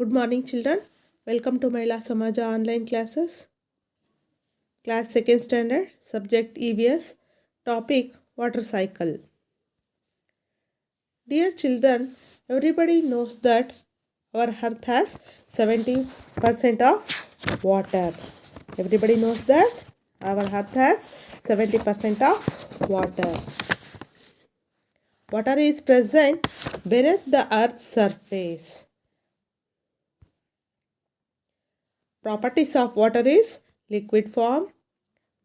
Good morning, children. Welcome to Mahila Samaja online classes. Class 2nd standard, subject EVS, topic water cycle. Dear children, everybody knows that our earth has 70% of water. Everybody knows that our earth has 70% of water. Water is present beneath the earth's surface. Properties of water is liquid form,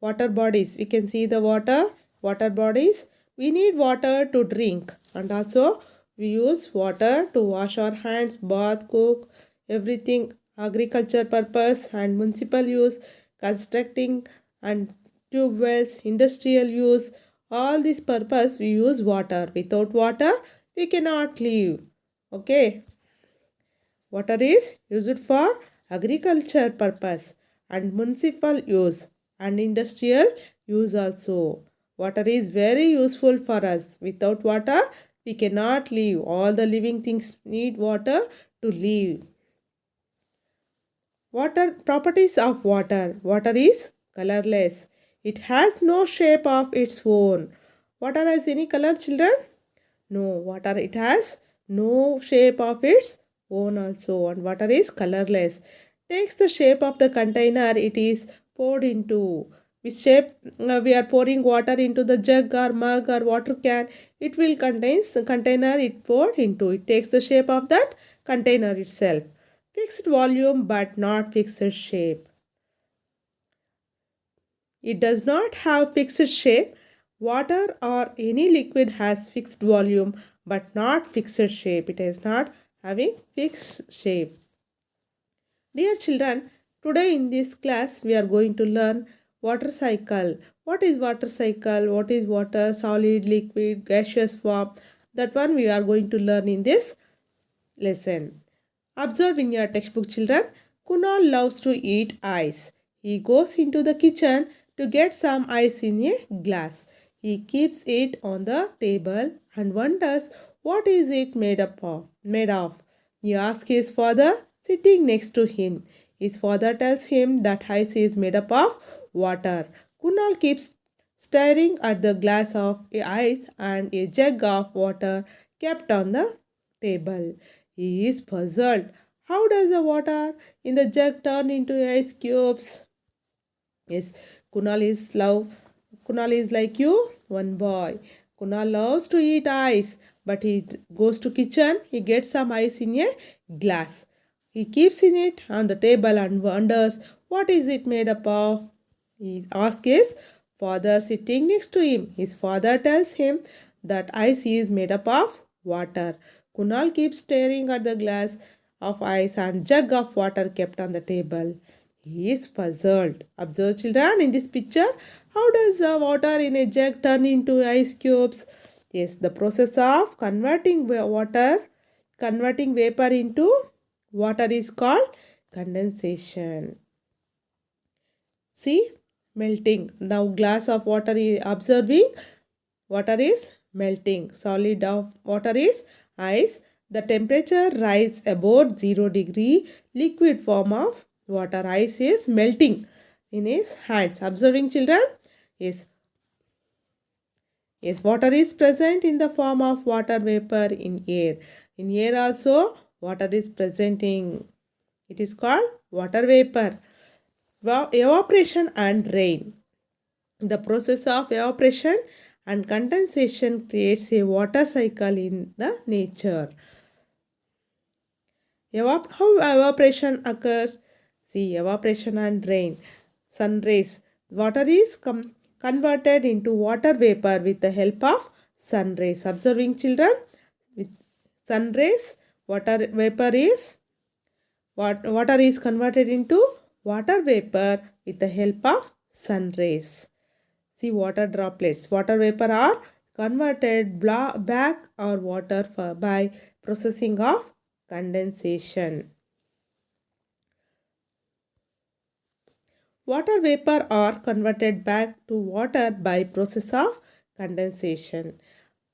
water bodies. We can see the water bodies. We need water to drink, and also we use water to wash our hands, bath, cook, everything, agriculture purpose and municipal use, constructing and tube wells, industrial use. All this purpose we use water. Without water we cannot live. Okay. Water is used for agriculture purpose and municipal use and industrial use also. Water is very useful for us. Without water, we cannot live. All the living things need water to live. Water properties of water. Water is colorless. It has no shape of its own. Water has any color, children? No. Water it has no shape of its own also, and water is colorless. Takes the shape of the container it is poured into. Which shape we are pouring water into the jug or mug or water can, it will contains container it poured into. It takes the shape of that container itself. Fixed volume but not fixed shape. It does not have fixed shape. Water or any liquid has fixed volume but not fixed shape. It is not having fixed shape. Dear children, today in this class we are going to learn water cycle. What is water cycle? What is water? Solid, liquid, gaseous form? That one we are going to learn in this lesson. Observe in your textbook, children. Kunal loves to eat ice. He goes into the kitchen to get some ice in a glass. He keeps it on the table and wonders what is it made of. He asks his father sitting next to him. His father tells him that ice is made up of water. Kunal keeps staring at the glass of ice and a jug of water kept on the table. He is puzzled. How does the water in the jug turn into ice cubes? Yes, Kunal is like you, one boy. Kunal loves to eat ice, but he goes to kitchen, he gets some ice in a glass. He keeps in it on the table and wonders what is it made up of. He asks his father sitting next to him. His father tells him that ice is made up of water. Kunal keeps staring at the glass of ice and jug of water kept on the table. He is puzzled. Observe, children, in this picture. How does the water in a jug turn into ice cubes? Yes, the process of converting vapor into water is called condensation. See, melting. Now glass of water is observing. Water is melting. Solid of water is ice. The temperature rise about 0 degree. Liquid form of water ice is melting in his hands. Observing, children? Yes. Yes, water is present in the form of water vapor in air. In air also water is presenting. It is called water vapor. Evaporation and rain. The process of evaporation and condensation creates a water cycle in the nature. How evaporation occurs? See, evaporation and rain. Sun rays. Water is converted into water vapor with the help of sun rays. Observing, children, with sun rays, water is converted into water vapor with the help of sun rays. See, water droplets. Water vapor are converted back or water by processing of condensation. Water vapor are converted back to water by process of condensation.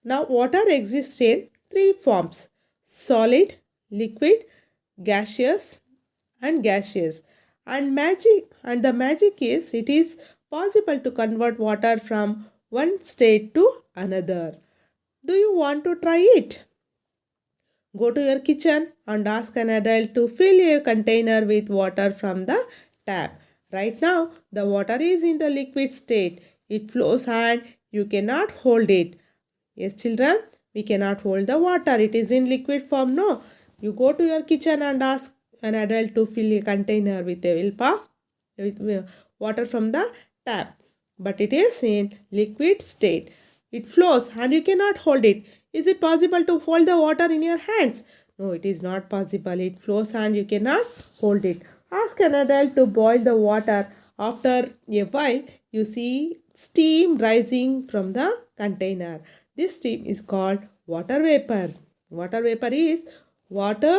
Now water exists in three forms: solid, liquid gaseous and gaseous. And the magic is it is possible to convert water from one state to another. Do you want to try it? Go to your kitchen and ask an adult to fill a container with water from the tap. Right now, the water is in the liquid state. It flows and you cannot hold it. Yes, children, we cannot hold the water. It is in liquid form. No, you go to your kitchen and ask an adult to fill a container with a vilpa with water from the tap. But it is in liquid state. It flows and you cannot hold it. Is it possible to hold the water in your hands? No, it is not possible. It flows and you cannot hold it. Ask an adult to boil the water. After a while, you see steam rising from the container. This steam is called water vapor. Water vapor is water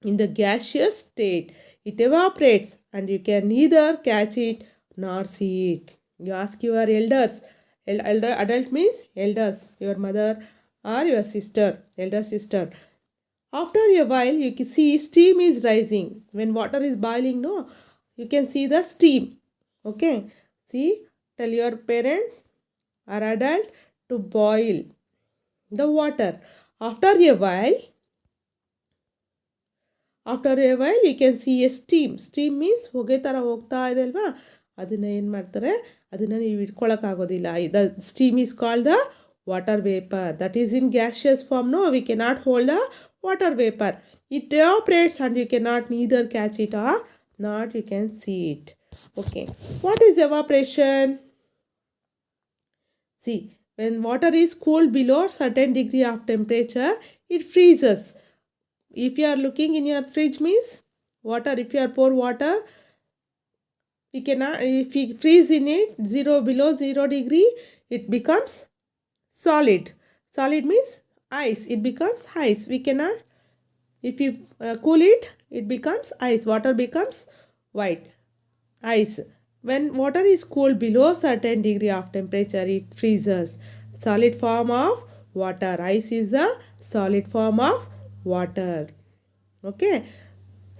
in the gaseous state. It evaporates and you can neither catch it nor see it. You ask your elders. Elder adult means elders, your mother or your sister, elder sister. After a while, you can see steam is rising. When water is boiling, no, you can see the steam. Okay, see, tell your parent or adult to boil the water. After a while you can see a steam means ಹೊಗೆ ಥರ ಹೋಗ್ತಾ ಇದೆ ಅಲ್ವಾ, ಅದನ್ನು ಏನು ಮಾಡ್ತಾರೆ, ಅದನ್ನು ನೀವು ಇಟ್ಕೊಳ್ಳೋಕ್ಕಾಗೋದಿಲ್ಲ. The steam is called the water vapor. That is in gaseous form. No, we cannot hold the water vapor. It evaporates and you cannot neither catch it or not you can see it. Okay, what is evaporation? See, when water is cooled below certain degree of temperature, it freezes. If you are looking in your fridge means water, if you are pour water, we cannot, if we freeze in it below 0 degree, it becomes solid means ice, it becomes ice. We cannot, if you cool it, it becomes ice, water becomes white ice. When water is cooled below certain degree of temperature, it freezes. Solid form of water, ice is a solid form of water. Okay,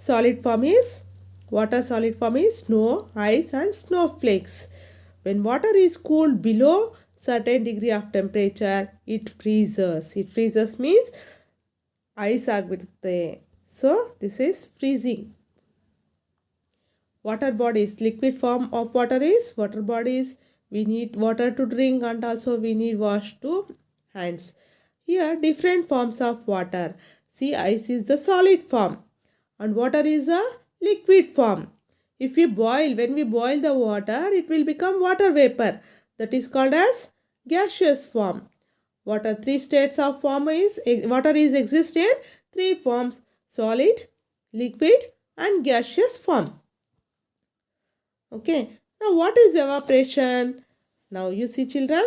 solid form is water, solid form is snow, ice and snowflakes. When water is cooled below certain degree of temperature, it freezes means ice ಆಗಿಬಿಡುತ್ತೆ. So this is freezing. Water bodies, liquid form of water is water bodies. We need water to drink and also we need wash to hands. Here different forms of water. See, ice is the solid form and water is a liquid form. If we boil, when we boil the water, it will become water vapor. That is called as gaseous form. Water, three states of form is, water is exist in three forms: solid, liquid and gaseous form. Okay, now what is evaporation? Now you see children,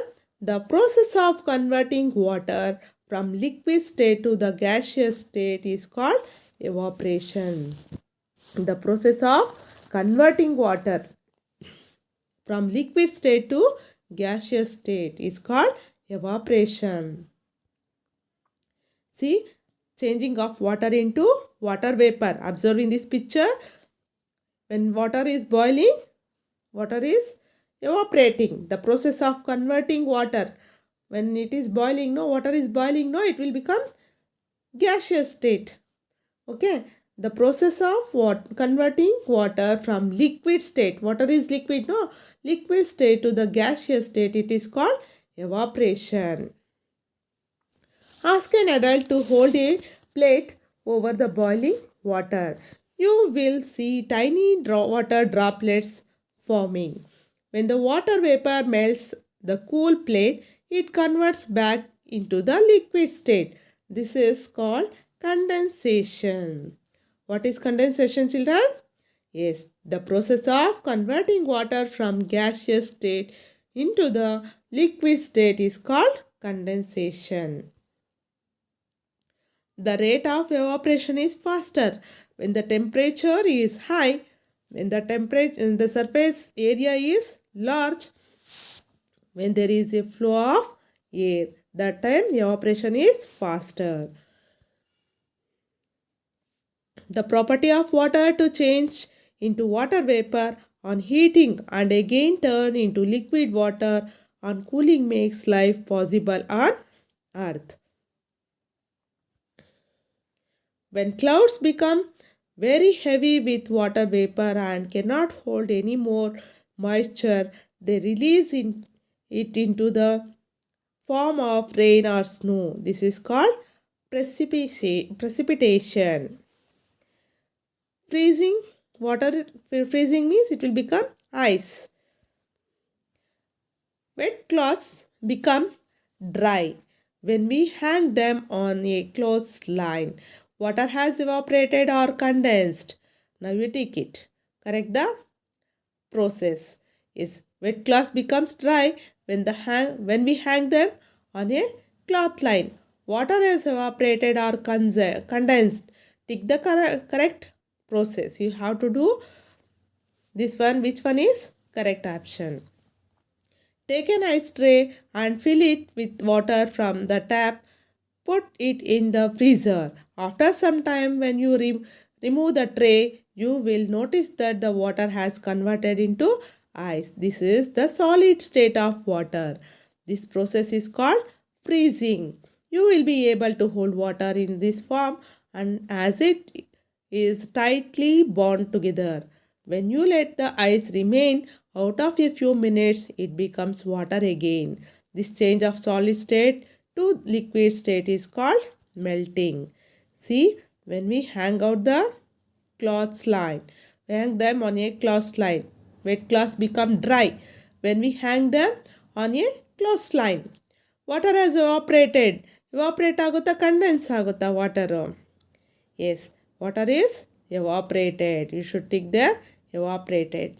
the process of converting water from liquid state to the gaseous state is called evaporation. The process of converting water from liquid state to gaseous state is called evaporation. See, changing of water into water vapor. Observe in this picture, when water is boiling, water is evaporating. The process of converting water, when it is boiling, no, water is boiling, no, it will become gaseous state. Okay, the process of converting water from liquid state, water is liquid, no, liquid state to the gaseous state, it is called evaporation. Ask an adult to hold a plate over the boiling water. You will see tiny water droplets forming. When the water vapor melts the cool plate, it converts back into the liquid state. This is called condensation. What is condensation, children? Yes, the process of converting water from gaseous state into the liquid state is called condensation. The rate of evaporation is faster when the temperature is high, when the surface area is large, when there is a flow of air. That time evaporation is faster. The property of water to change into water vapor on heating and again turn into liquid water on cooling makes life possible on earth. When clouds become very heavy with water vapor and cannot hold any more moisture, they release it into the form of rain or snow. This is called precipitation. Freezing water freezing means it will become ice. Wet cloths become dry when we hang them on a clothesline. Water has evaporated or condensed. Now you take it. Correct the process. Is wet cloth becomes dry when we hang them on a cloth line. Water has evaporated or condensed. Take the correct process. You have to do this one. Which one is correct option? Take an ice tray and fill it with water from the tap. Put it in the freezer. After some time, when you remove the tray, you will notice that the water has converted into ice. This is the solid state of water. This process is called freezing. You will be able to hold water in this form and as it is tightly bound together. When you let the ice remain out of a few minutes, it becomes water again. This change of solid state to liquid state is called melting. See, when we hang out the cloths line, we hang them on a cloth line. Wet cloths become dry when we hang them on a cloth line. Water has evaporated. Evaporate agutta, condense agutta water. Yes, water is evaporated. You should tick there, evaporated.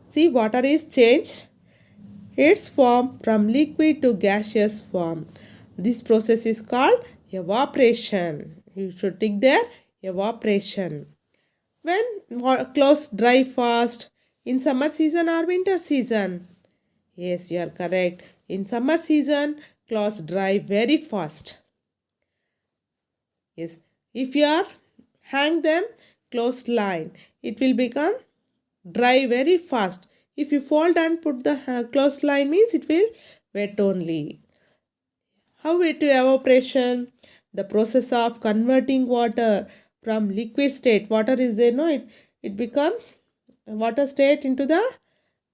See, water is changed its form from liquid to gaseous form. This process is called evaporation. You should tick there, evaporation. When clothes dry fast, in summer season or winter season? Yes, you are correct. In summer season, clothes dry very fast. Yes, if you are hang them close line, it will become dry very fast. If you fold and put the close line means it will wet only. How it to evaporation? The process of converting water from liquid state. Water is there, no? It becomes water state into the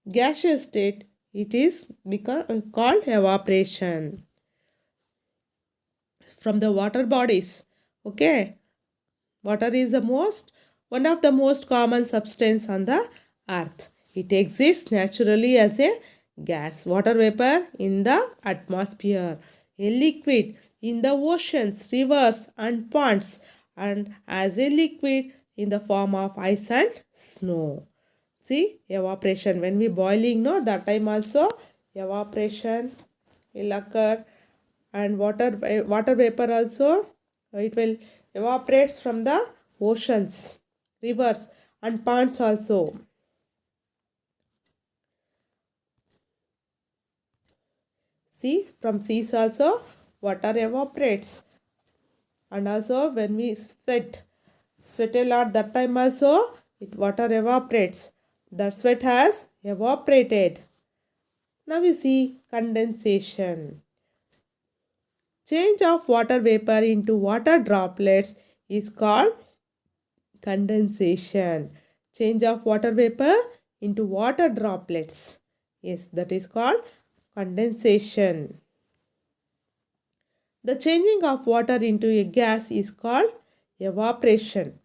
gaseous state. It is called evaporation from the water bodies. Okay, water is one of the most common substance on the earth. It exists naturally as a gas, water vapor in the atmosphere, a liquid in the oceans, rivers and ponds, and as a liquid in the form of ice and snow. See, evaporation when we boiling, no, that time also evaporation will occur, and water vapor also it will evaporates from the oceans, rivers and ponds also. See, from seas also water evaporates, and also when we sweat a lot, that time also water evaporates. The sweat has evaporated. Now we see condensation. Change of water vapor into water droplets is called condensation. Change of water vapor into water droplets. Yes, that is called condensation. The changing of water into a gas is called evaporation.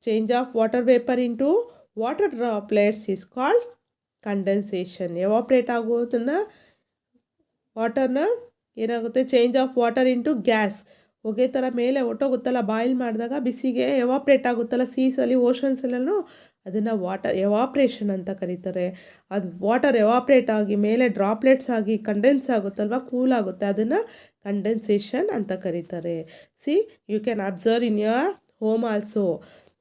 Change of water vapor into water droplets is called condensation. Evaporate ಆಗೋದನ್ನ ವಾಟರ್ನ ಏನಾಗುತ್ತೆ, change of water into gas, ಹೊಗೆ ಥರ ಮೇಲೆ ಒಟ್ಟೋಗುತ್ತಲ್ಲ boil ಮಾಡಿದಾಗ ಬಿಸಿಗೆ evaporate ಆಗುತ್ತಲ್ಲ ಸೀಸಲ್ಲಿ ಓಷನ್ಸಲ್ಲೂ, ಅದನ್ನು evaporation ಅಂತ ಕರೀತಾರೆ. ಅದು ವಾಟರ್ ಎವಾಪ್ರೇಟ್ ಆಗಿ ಮೇಲೆ ಡ್ರಾಪ್ಲೆಟ್ಸ್ ಆಗಿ ಕಂಡೆನ್ಸ್ ಆಗುತ್ತಲ್ವ, ಕೂಲ್ ಆಗುತ್ತೆ, ಅದನ್ನು ಕಂಡೆನ್ಸೇಷನ್ ಅಂತ ಕರೀತಾರೆ. See, you can observe in your home also.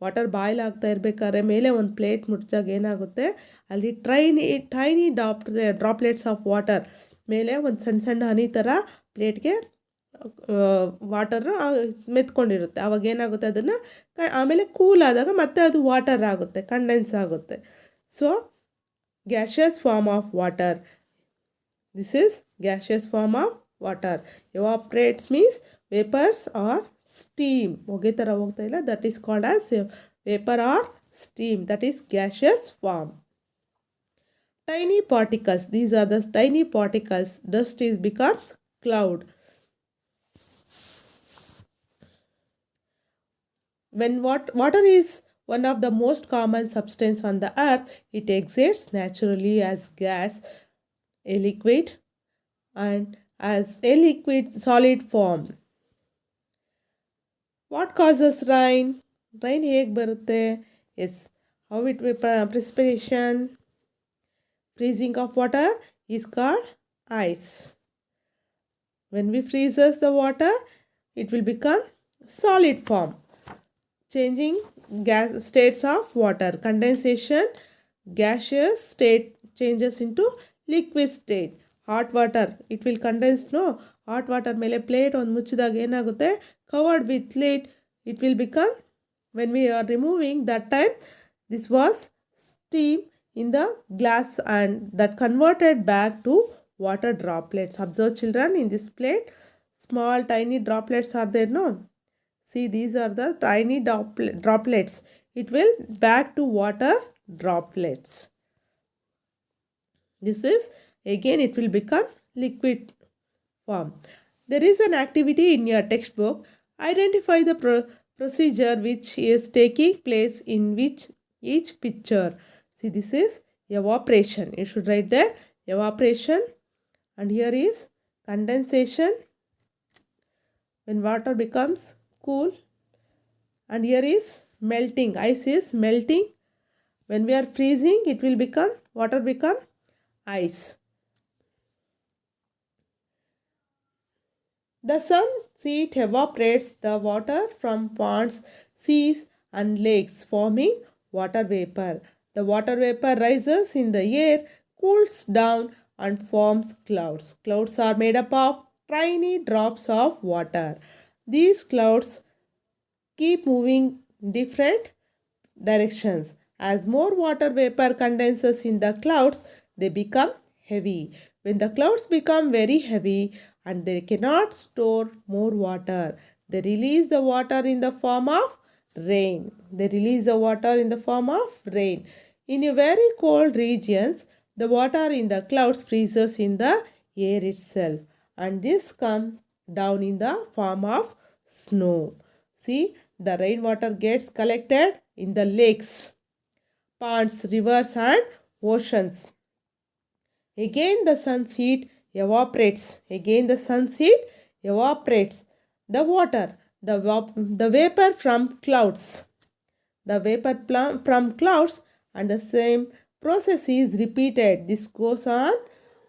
Water boil ಆಗ್ತಾ ಇರಬೇಕಾದ್ರೆ ಮೇಲೆ ಒಂದು ಪ್ಲೇಟ್ ಮುಟ್ಟಿದಾಗ ಏನಾಗುತ್ತೆ, ಅಲ್ಲಿ ಟೈನಿ ಡ್ರಾಪ್ಲೆಟ್ಸ್ ಆಫ್ ವಾಟರ್ ಮೇಲೆ ಒಂದು ಸಣ್ಣ ಸಣ್ಣ ಹನಿ ಥರ ಪ್ಲೇಟ್ಗೆ ವಾಟರ್ ಮೆತ್ಕೊಂಡಿರುತ್ತೆ. ಆವಾಗ ಏನಾಗುತ್ತೆ ಅದನ್ನು ಆಮೇಲೆ ಕೂಲ್ ಆದಾಗ ಮತ್ತೆ ಅದು ವಾಟರ್ ಆಗುತ್ತೆ, ಕಂಡೆನ್ಸ್ ಆಗುತ್ತೆ. So gaseous form of water. This is gaseous form of water. Evaporates means vapors or steam. ಹೊಗೆ ಥರ ಹೋಗ್ತಾ ಇಲ್ಲ, that is called as vapor or steam. That is gaseous form. Tiny particles. These are the tiny particles. Dust is becomes cloud. When water is one of the most common substance on the earth, it exists naturally as gas, a liquid, and as a liquid solid form. What causes rain? Rain ಹೇಗೆ ಬರುತ್ತೆ? Yes. How it will precipitation? Freezing of water is called ice. When we freezes the water, it will become solid form. Changing gas states of water. Condensation, gaseous state changes into liquid state. Hot water, it will condense, no? Hot water ಮೇಲೆ plate ಒಂದು ಮುಚ್ಚಿದಾಗ ಏನಾಗುತ್ತೆ, covered with lid, it will become, when we are removing that time, this was steam in the glass and that converted back to water droplets. Observe children, in this plate small tiny droplets are there, no? See, these are the tiny droplets. It will back to water droplets. This is, again it will become liquid form. There is an activity in your textbook. Identify the procedure which is taking place in which each picture. See, this is evaporation. You should write there evaporation, and here is condensation when water becomes cool, and here is melting. Ice is melting. When we are freezing, it will become, water become ice. The sun's heat evaporates the water from ponds, seas and lakes, forming water vapor. The water vapor rises in the air, cools down and forms clouds. Clouds are made up of tiny drops of water. These clouds keep moving different directions. As more water vapor condenses in the clouds, they become heavy. When the clouds become very heavy and they cannot store more water, they release the water in the form of rain. They release the water in the form of rain. In a very cold regions, the water in the clouds freezes in the air itself, and this comes down in the form of snow. See, the rainwater gets collected in the lakes, ponds, rivers and oceans. Again the sun's heat evaporates. Again the sun's heat evaporates the water, the vapor from clouds. The vapor from clouds, and the same process is repeated. This goes on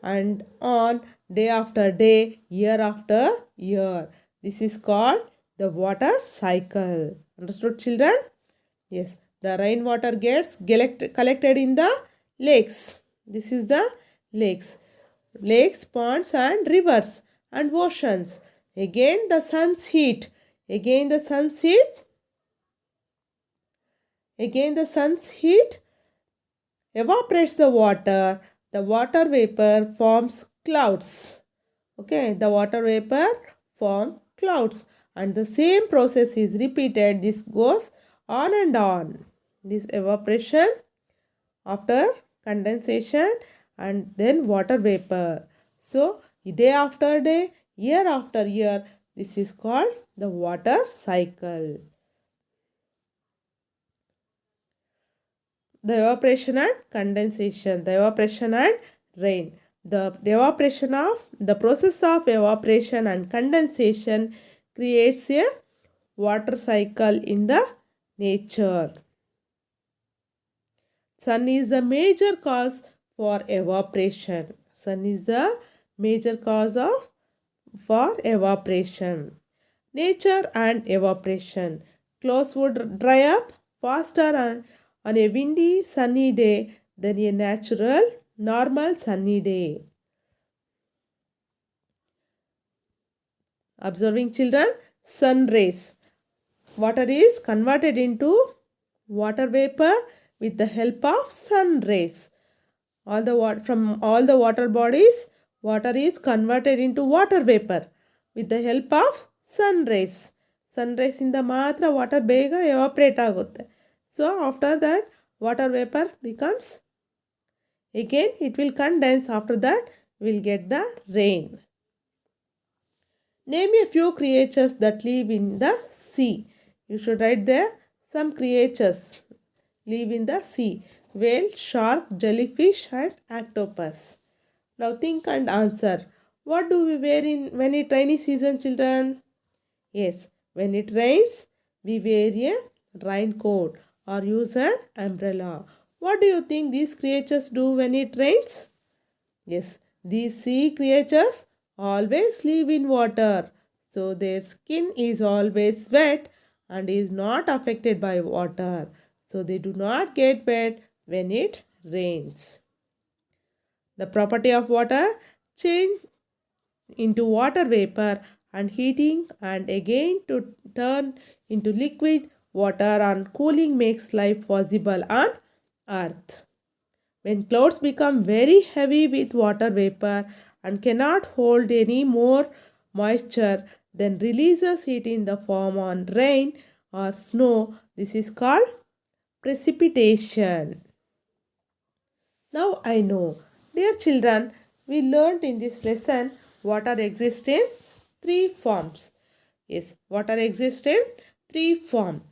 and on, day after day, year after year. This is called the water cycle. Understood, children? Yes. The rainwater gets collected in the lakes. This is the lakes. Lakes, ponds and rivers and oceans. Again the sun's heat. Again the sun's heat. Again the sun's heat evaporates the water. The water vapor forms clouds. Okay, the water vapor form clouds, and the same process is repeated. This goes on and on. This evaporation, after condensation, and then water vapor. So day after day, year after year, this is called the water cycle. The evaporation and condensation, the evaporation and rain. The evaporation of, the process of evaporation and condensation creates a water cycle in the nature. Sun is the major cause for evaporation. Sun is the major cause of for evaporation. Nature and evaporation. Clothes would dry up faster on a windy sunny day than a natural normal sunny day. Observing children, sun rays. Water is converted into water vapor with the help of sun rays. From all the water bodies, water is converted into water vapor with the help of sun rays. Sun rays in the matra water bega evaporate agutte. So after that water vapor becomes, again it will condense. After that we will get the rain. Name a few creatures that live in the sea. You should write there some creatures live in the sea. Whale, shark, jellyfish and octopus. Now think and answer. What do we wear in when it rainy season, children? Yes, when it rains, we wear a raincoat or use an umbrella. What do you think these creatures do when it rains? Yes, these sea creatures always live in water, so their skin is always wet and is not affected by water. So they do not get wet when it rains. The property of water change into water vapor and heating and again to turn into liquid water and cooling makes life possible on earth. When clouds become very heavy with water vapor and cannot hold any more moisture, then releases it in the form of rain or snow. This is called precipitation. Now I know. Dear children, we learned in this lesson water exists in three forms. Yes, water exists in three forms: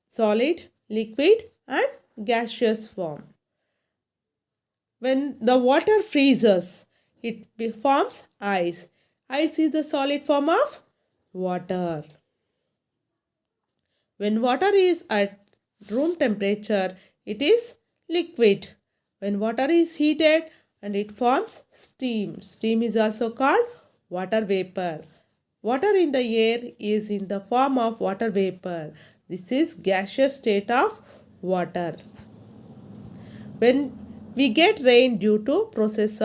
solid, liquid and gaseous form. When the water freezes, it forms ice. Ice is the solid form of water. When water is at room temperature, it is liquid. When water is heated and it forms steam. Steam is also called water vapor. Water in the air is in the form of water vapor. This is gaseous state of water. When we get rain due to process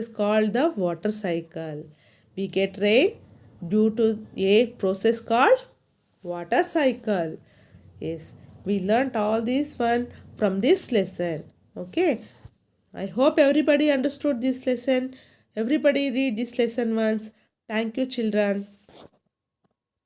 called the water cycle. We get rain due to a process called water cycle. Yes, we learnt all this one from this lesson. Okay, I hope everybody understood this lesson. Everybody read this lesson once. Thank you, children.